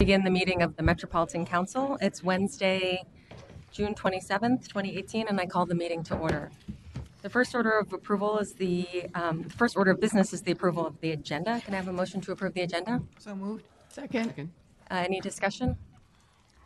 Begin the meeting of the Metropolitan Council. It's Wednesday, June 27th, 2018, and I call the meeting to order. The first order of approval is the first order of business is the approval of the agenda. Can I have a motion to approve the agenda? So moved. Second. Any discussion?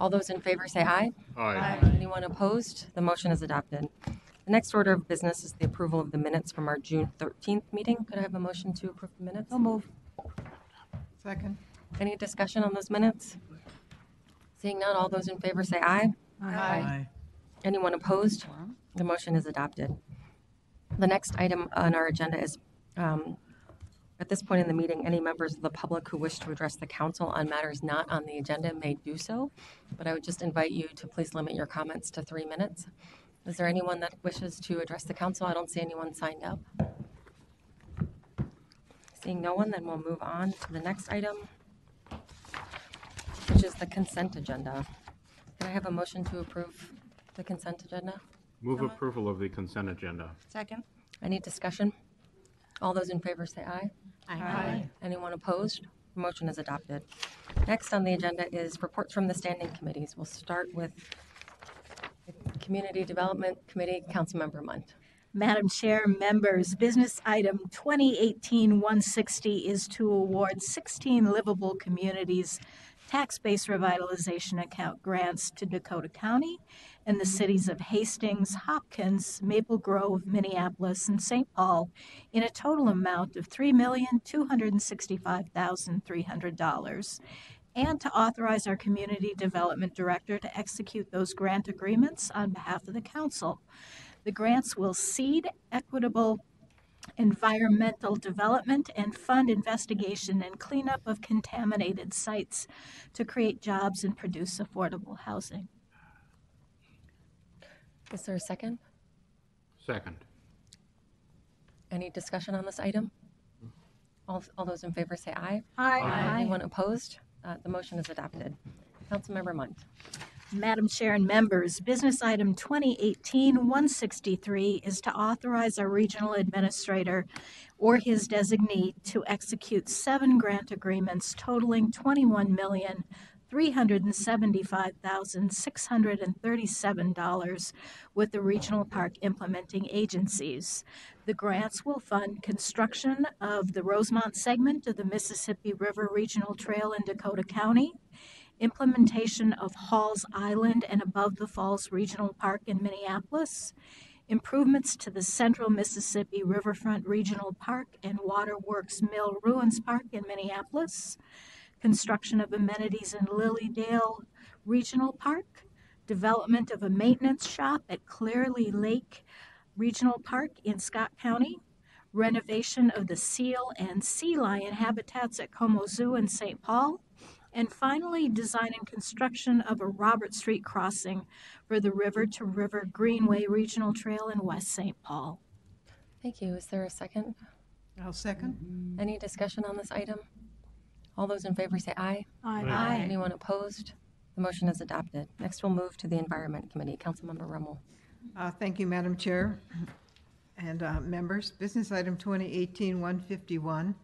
All those in favor say aye. Aye. Anyone opposed? The motion is adopted. The next order of business is the approval of the minutes from our June 13th meeting. Could I have a motion to approve the minutes? So moved. Second. Any discussion on those minutes? Seeing none, all those in favor say aye. Aye. Anyone opposed? The motion is adopted. The next item on our agenda is, at this point in the meeting, any members of the public who wish to address the council on matters not on the agenda may do so, but I would just invite you to please limit your comments to 3 minutes. Is there anyone that wishes to address the council? I don't see anyone signed up. Seeing no one, then we'll move on to the next item, which is the consent agenda. Can I have a motion to approve the consent agenda? Move approval of the consent agenda. Second. Any discussion? All those in favor say aye. Aye. Anyone opposed? The motion is adopted. Next on the agenda is reports from the standing committees. We'll start with the Community Development Committee, Councilmember Munt. Madam Chair, members, business item 2018-160 is to award 16 livable communities tax-based revitalization account grants to Dakota County and the cities of Hastings, Hopkins, Maple Grove, Minneapolis, and St. Paul in a total amount of $3,265,300, and to authorize our Community Development Director to execute those grant agreements on behalf of the Council. The grants will seed equitable environmental development and fund investigation and cleanup of contaminated sites to create jobs and produce affordable housing. Is there a second? Second. Any discussion on this item? All those in favor say aye. Aye. Anyone opposed? The motion is adopted. Councilmember Munt. Madam Chair and members, business item 2018-163 is to authorize our regional administrator or his designee to execute 7 grant agreements totaling $21,375,637 with the regional park implementing agencies. The grants will fund construction of the Rosemont segment of the Mississippi River Regional Trail in Dakota County, implementation of Halls Island and Above the Falls Regional Park in Minneapolis, improvements to the Central Mississippi Riverfront Regional Park and Waterworks Mill Ruins Park in Minneapolis, construction of amenities in Lilydale Regional Park, development of a maintenance shop at Clearly Lake Regional Park in Scott County, renovation of the seal and sea lion habitats at Como Zoo in St. Paul, and finally, design and construction of a Robert Street crossing for the River to River Greenway Regional Trail in West St. Paul. Thank you. Is there a second? I'll second. Any discussion on this item? All those in favor say aye. Aye. Anyone opposed? The motion is adopted. Next, we'll move to the Environment Committee. Councilmember Rummel. Thank you, Madam Chair and members. Business item 2018-151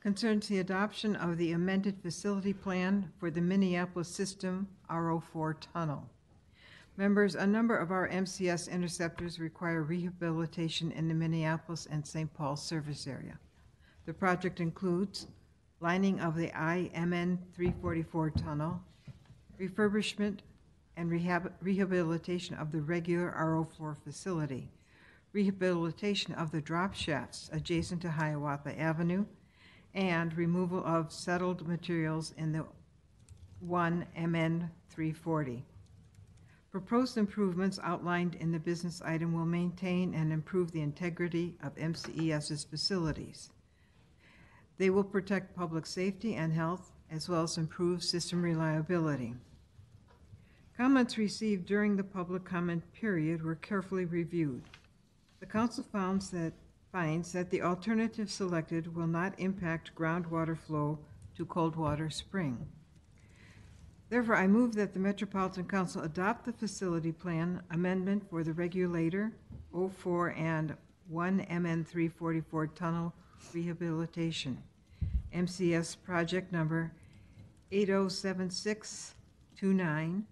concerns the adoption of the amended facility plan for the Minneapolis System RO4 tunnel. Members, a number of our MCS interceptors require rehabilitation in the Minneapolis and St. Paul service area. The project includes lining of the IMN 344 tunnel, refurbishment and rehabilitation of the regular RO4 facility, rehabilitation of the drop shafts adjacent to Hiawatha Avenue, and removal of settled materials in the 1 MN 340. Proposed improvements outlined in the business item will maintain and improve the integrity of MCES's facilities. They will protect public safety and health, as well as improve system reliability. Comments received during the public comment period were carefully reviewed. The Council finds that the alternative selected will not impact groundwater flow to Coldwater Spring. Therefore, I move that the Metropolitan Council adopt the facility plan amendment for the regulator 04 and 1 MN 344 tunnel rehabilitation, MCS project number 807629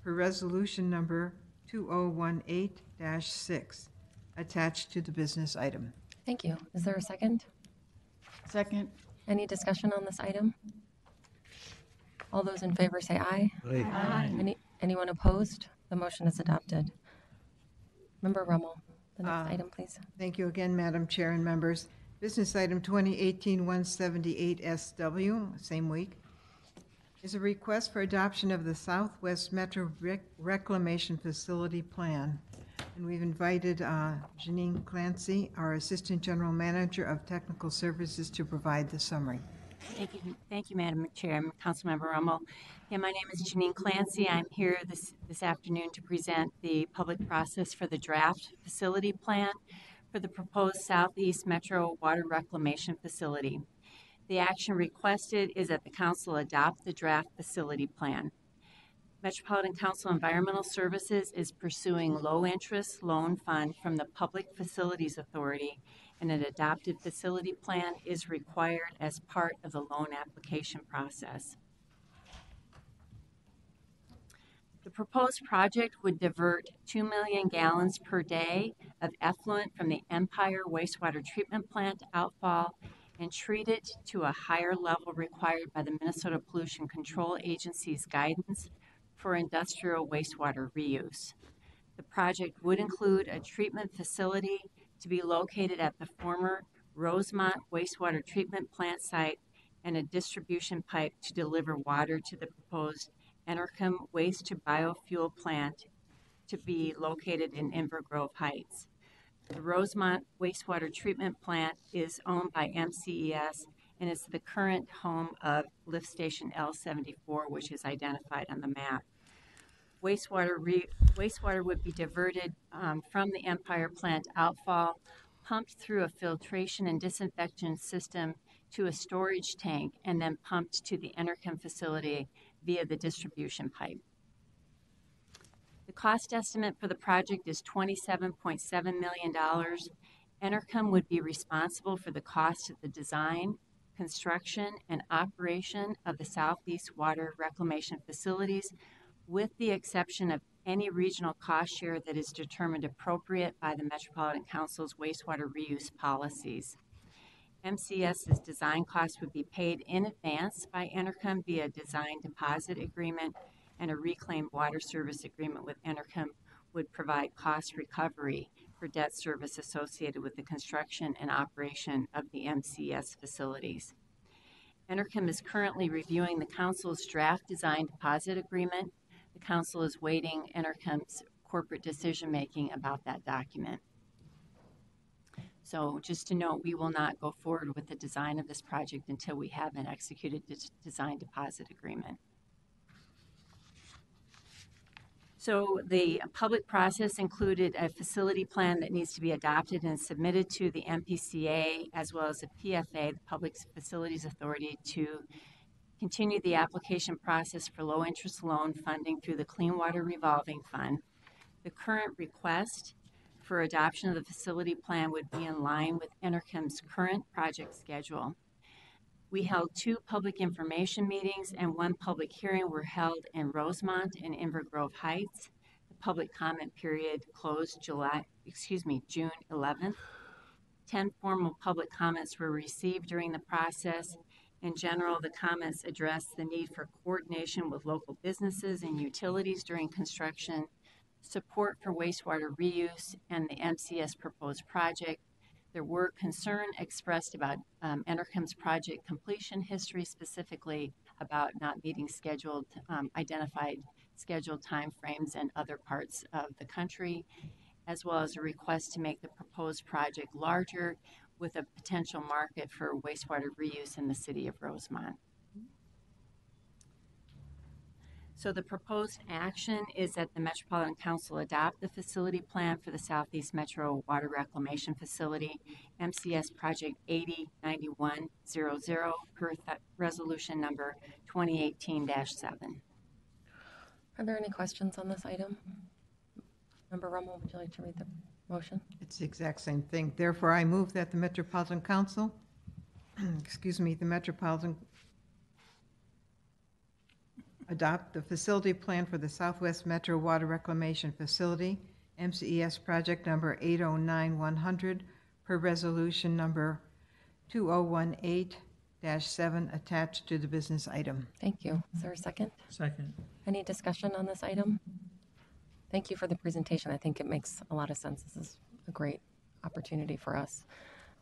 for resolution number 2018-6, attached to the business item. Thank you. Is there a second? Second. Any discussion on this item? All those in favor say aye. Aye. Anyone opposed? The motion is adopted. Member Rummel, the next Aye. item, please. Thank you again, Madam Chair and members. Business item 2018-178 SW, same week, is a request for adoption of the Southwest Metro Reclamation Facility Plan. And we've invited Janine Clancy, our Assistant General Manager of Technical Services, to provide the summary. Thank you, Madam Chair and Councilmember Rummel. Yeah, my name is Janine Clancy. I'm here this afternoon to present the public process for the draft facility plan for the proposed Southeast Metro Water Reclamation Facility. The action requested is that the Council adopt the draft facility plan. Metropolitan Council Environmental Services is pursuing low-interest loan fund from the Public Facilities Authority, and an adopted facility plan is required as part of the loan application process. The proposed project would divert 2 million gallons per day of effluent from the Empire Wastewater Treatment Plant outfall and treat it to a higher level required by the Minnesota Pollution Control Agency's guidance for industrial wastewater reuse. The project would include a treatment facility to be located at the former Rosemont Wastewater Treatment Plant site and a distribution pipe to deliver water to the proposed Enercom Waste to Biofuel Plant to be located in Inver Grove Heights. The Rosemont Wastewater Treatment Plant is owned by MCES and is the current home of lift station L74, which is identified on the map. Wastewater would be diverted from the Empire plant outfall, pumped through a filtration and disinfection system to a storage tank, and then pumped to the Enercom facility via the distribution pipe. The cost estimate for the project is $27.7 million. Enercom would be responsible for the cost of the design, construction, and operation of the Southeast Water Reclamation Facilities, with the exception of any regional cost share that is determined appropriate by the Metropolitan Council's wastewater reuse policies. MCS's design costs would be paid in advance by Enercom via design deposit agreement, and a reclaimed water service agreement with Enercom would provide cost recovery for debt service associated with the construction and operation of the MCS facilities. Enercom is currently reviewing the Council's draft design deposit agreement. The Council is waiting Enercom's corporate decision-making about that document. So just to note, we will not go forward with the design of this project until we have an executed design deposit agreement. So the public process included a facility plan that needs to be adopted and submitted to the MPCA, as well as the PFA, the Public Facilities Authority, to continue the application process for low-interest loan funding through the Clean Water Revolving Fund. The current request for adoption of the facility plan would be in line with Enercom's current project schedule. We held 2 public information meetings and 1 public hearing were held in Rosemont and Inver Grove Heights. The public comment period closed June 11th. 10 formal public comments were received during the process. In general, the comments addressed the need for coordination with local businesses and utilities during construction, support for wastewater reuse, and the MCS proposed project. There were concern expressed about Enercom's project completion history, specifically about not meeting identified scheduled timeframes in other parts of the country, as well as a request to make the proposed project larger with a potential market for wastewater reuse in the city of Rosemont. So the proposed action is that the Metropolitan Council adopt the facility plan for the Southeast Metro Water Reclamation Facility, MCS Project 809100, per resolution number 2018-7. Are there any questions on this item? Member Rummel, would you like to read the motion? It's the exact same thing. Therefore, I move that the Metropolitan Council, the Metropolitan adopt the facility plan for the Southwest Metro Water Reclamation Facility, MCES project number 809100, per resolution number 2018-7 attached to the business item. Thank you. Is there a second? Second. Any discussion on this item? Thank you for the presentation. I think it makes a lot of sense. This is a great opportunity for us.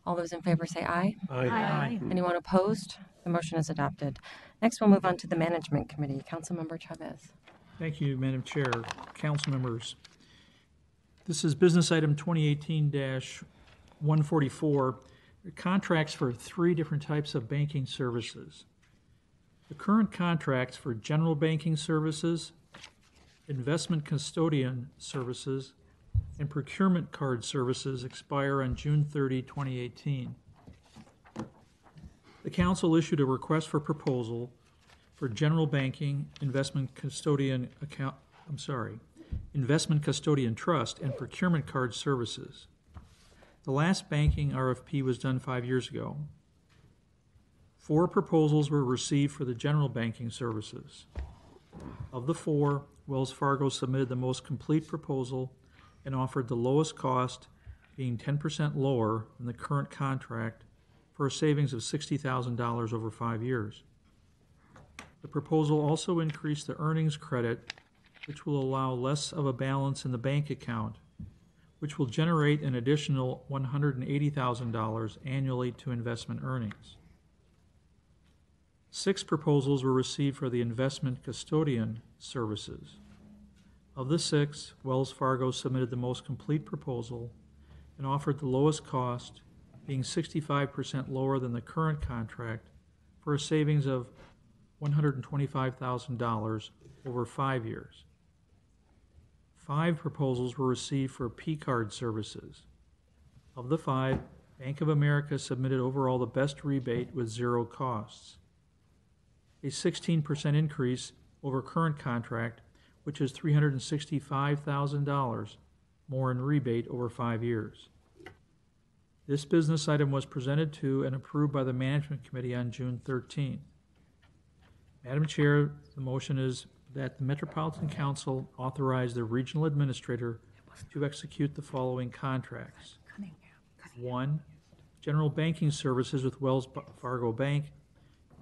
All those in favor say aye. Aye. Anyone opposed? The motion is adopted. Next, we'll move on to the Management Committee. Councilmember Chavez. Thank you, Madam Chair, council members. This is business item 2018-144, contracts for 3 different types of banking services. The current contracts for general banking services, investment custodian services, and procurement card services expire on June 30, 2018. The council issued a request for proposal for general banking, investment custodian trust, and procurement card services. The last banking RFP was done 5 years ago. 4 proposals were received for the general banking services. Of the 4, Wells Fargo submitted the most complete proposal and offered the lowest cost, being 10% lower than the current contract, for a savings of $60,000 over 5 years. The proposal also increased the earnings credit, which will allow less of a balance in the bank account, which will generate an additional $180,000 annually to investment earnings. 6 proposals were received for the investment custodian services. Of the 6, Wells Fargo submitted the most complete proposal and offered the lowest cost, being 65% lower than the current contract, for a savings of $125,000 over 5 years. 5 proposals were received for P-card services. Of the 5, Bank of America submitted overall the best rebate with 0 costs. A 16% increase over current contract, which is $365,000 more in rebate over 5 years. This business item was presented to and approved by the Management Committee on June 13th. Madam Chair, the motion is that the Metropolitan Council authorize the regional administrator to execute the following contracts. 1, general banking services with Wells Fargo Bank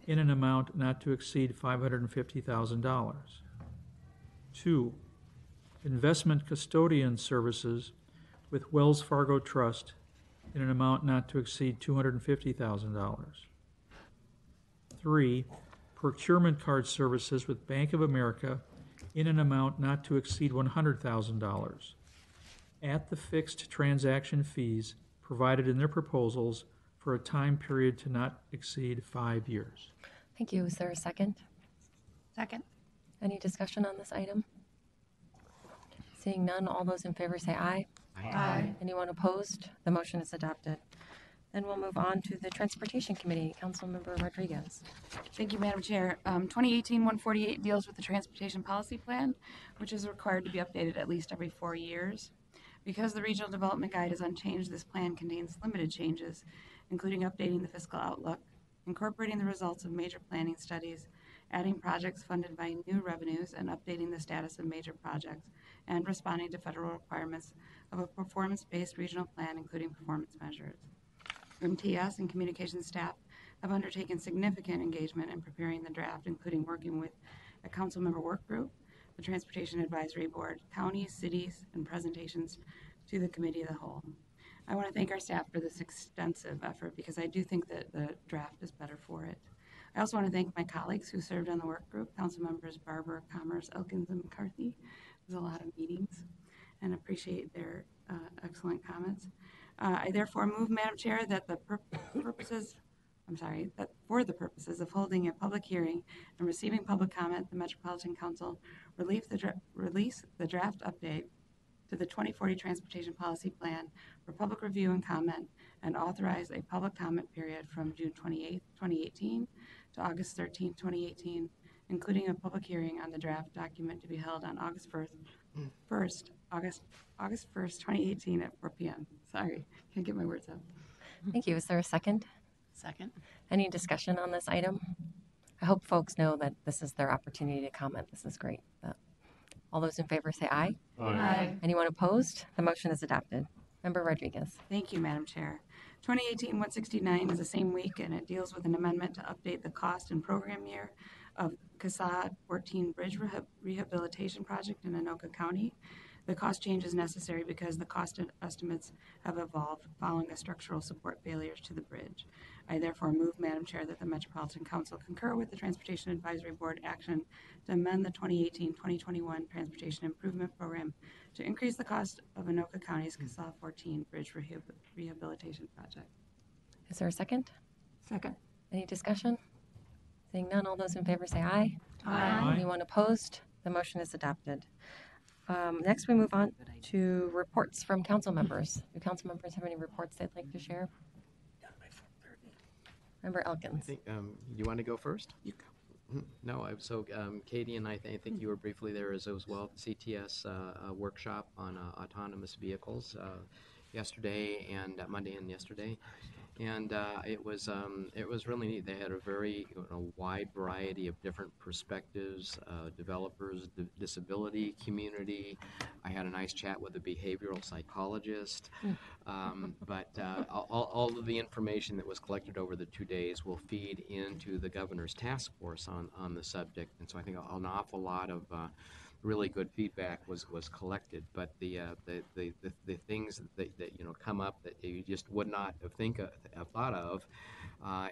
in an amount not to exceed $550,000. 2, investment custodian services with Wells Fargo Trust in an amount not to exceed $250,000. 3, procurement card services with Bank of America in an amount not to exceed $100,000 at the fixed transaction fees provided in their proposals for a time period to not exceed 5 years. Thank you. Is there a second? Second. Any discussion on this item? Seeing none, all those in favor say aye. Aye. Anyone opposed? The motion is adopted. Then we'll move on to the Transportation Committee. Councilmember Rodriguez. Thank you, Madam Chair. 2018-148 deals with the Transportation Policy Plan, which is required to be updated at least every 4 years. Because the Regional Development Guide is unchanged, this plan contains limited changes, including updating the fiscal outlook, incorporating the results of major planning studies, adding projects funded by new revenues, and updating the status of major projects, and responding to federal requirements of a performance-based regional plan, including performance measures. MTS and communications staff have undertaken significant engagement in preparing the draft, including working with a council member work group, the Transportation Advisory Board, counties, cities, and presentations to the committee of the whole. I want to thank our staff for this extensive effort because I do think that the draft is better for it. I also want to thank my colleagues who served on the work group, council members Barber, Commerce, Elkins, and McCarthy. There's a lot of meetings and appreciate their excellent comments. I therefore move, Madam Chair, that for the purposes of holding a public hearing and receiving public comment, the Metropolitan Council release the draft update to the 2040 Transportation Policy Plan for public review and comment, and authorize a public comment period from June 28, 2018 to August 13, 2018, including a public hearing on the draft document to be held on August 1st, 2018 at 4 p.m. Sorry, can't get my words out. Thank you. Is there a second? Second. Any discussion on this item? I hope folks know that this is their opportunity to comment. This is great. All those in favor say aye. Aye. Anyone opposed? The motion is adopted. Member Rodriguez. Thank you, Madam Chair. 2018-169 is the same week, and it deals with an amendment to update the cost and program year of kassad 14 Bridge Rehabilitation Project in Anoka County. The cost change is necessary because the cost estimates have evolved following the structural support failures to the bridge. I therefore move, Madam Chair, that the Metropolitan Council concur with the Transportation Advisory Board action to amend the 2018-2021 Transportation Improvement Program to increase the cost of Anoka County's kassad 14 Bridge Rehabilitation Project. Is there a second? Second. Any discussion? Seeing none, all those in favor say aye. Aye. Anyone opposed? The motion is adopted. Next, we move on to reports from council members. Do council members have any reports they'd like to share? Member Elkins. I think, you want to go first? You go. No, Katie and I think you were briefly there as well. CTS workshop on autonomous vehicles yesterday and Monday and yesterday. And it was really neat. They had a very wide variety of different perspectives, developers, disability community. I had a nice chat with a behavioral psychologist. But all of the information that was collected over the 2 days will feed into the governor's task force on the subject. And so I think an awful lot of really good feedback was collected, but the things that come up that you just would not have thought of,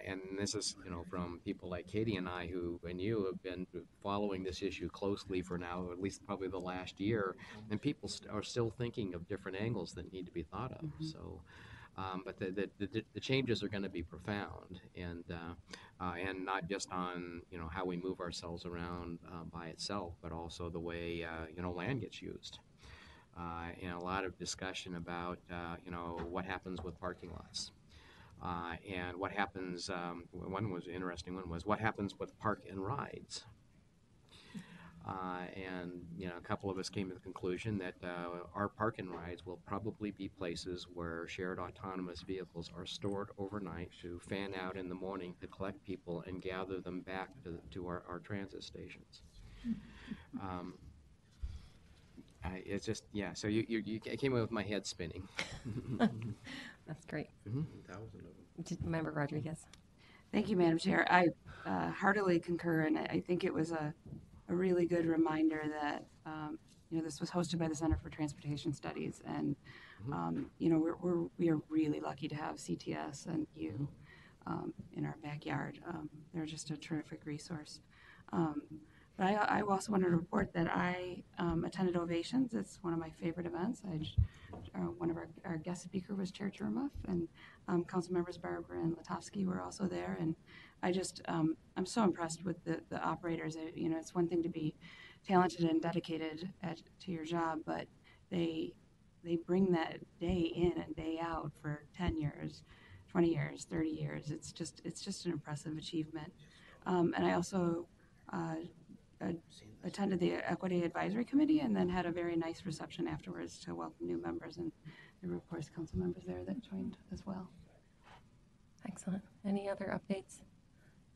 and this is from people like Katie and I and you have been following this issue closely for now at least probably the last year, and people are still thinking of different angles that need to be thought of. So. But the changes are going to be profound, and not just on how we move ourselves around by itself, but also the way land gets used. And a lot of discussion about what happens with parking lots, and what happens. One was an interesting one was what happens with park and rides. And a couple of us came to the conclusion that our park and rides will probably be places where shared autonomous vehicles are stored overnight to fan out in the morning to collect people and gather them back to our transit stations. It's just So you came away with my head spinning. That's great. 1,000 of them. Member Rodriguez. Thank you, Madam Chair. I heartily concur, and I think it was a really good reminder that this was hosted by the Center for Transportation Studies, and we are really lucky to have CTS and you in our backyard. They're just a terrific resource. But I also wanted to report that I attended Ovations. It's one of my favorite events. One of our guest speaker was Chair Chermuff, and council members Barbara and Latofsky were also there. And I just, I'm so impressed with the operators. It's one thing to be talented and dedicated to your job, but they bring that day in and day out for 10 years, 20 years, 30 years. It's just an impressive achievement. And I also attended the Equity Advisory Committee and then had a very nice reception afterwards to welcome new members, and there were of course council members there that joined as well. Excellent. Any other updates?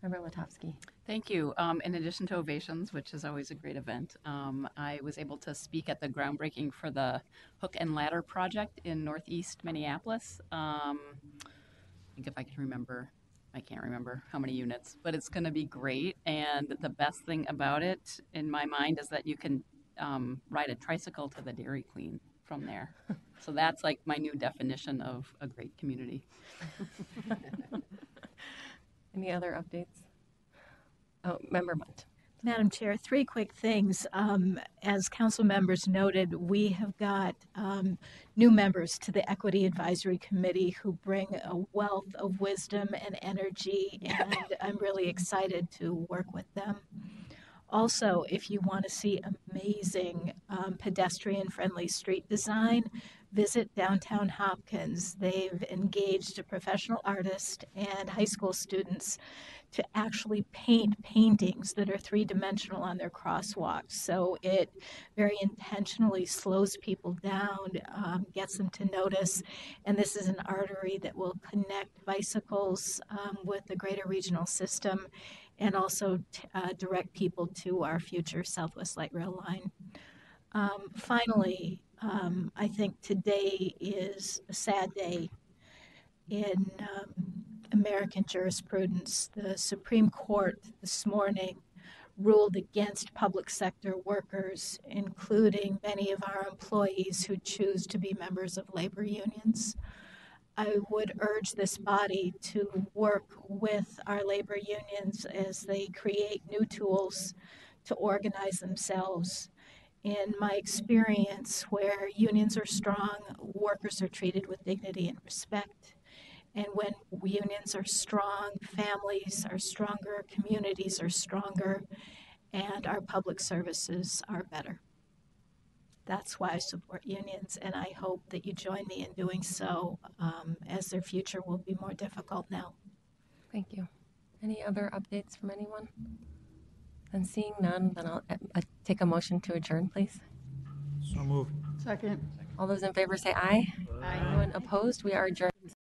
Member Latofsky. Thank you. In addition to Ovations, which is always a great event, I was able to speak at the groundbreaking for the Hook and Ladder project in Northeast Minneapolis. I think if I can remember, I can't remember how many units, but it's going to be great. And the best thing about it, in my mind, is that you can ride a tricycle to the Dairy Queen from there. So that's like my new definition of a great community. Any other updates? Oh, Member Munt. Madam Chair, 3 quick things. As council members noted, we have got new members to the Equity Advisory Committee who bring a wealth of wisdom and energy, and I'm really excited to work with them. Also, if you want to see amazing pedestrian-friendly street design, visit downtown Hopkins. They've engaged a professional artist and high school students to actually paint paintings that are 3-dimensional on their crosswalks. So it very intentionally slows people down, gets them to notice. And this is an artery that will connect bicycles with the greater regional system. and also direct people to our future Southwest Light Rail line. Finally, I think today is a sad day in American jurisprudence. The Supreme Court this morning ruled against public sector workers, including many of our employees who choose to be members of labor unions. I would urge this body to work with our labor unions as they create new tools to organize themselves. In my experience, where unions are strong, workers are treated with dignity and respect. And when unions are strong, families are stronger, communities are stronger, and our public services are better. That's why I support unions, and I hope that you join me in doing so, as their future will be more difficult now. Thank you. Any other updates from anyone? And seeing none, then I'll take a motion to adjourn, please. So moved. Second. All those in favor say aye. Aye. Anyone opposed? We are adjourned.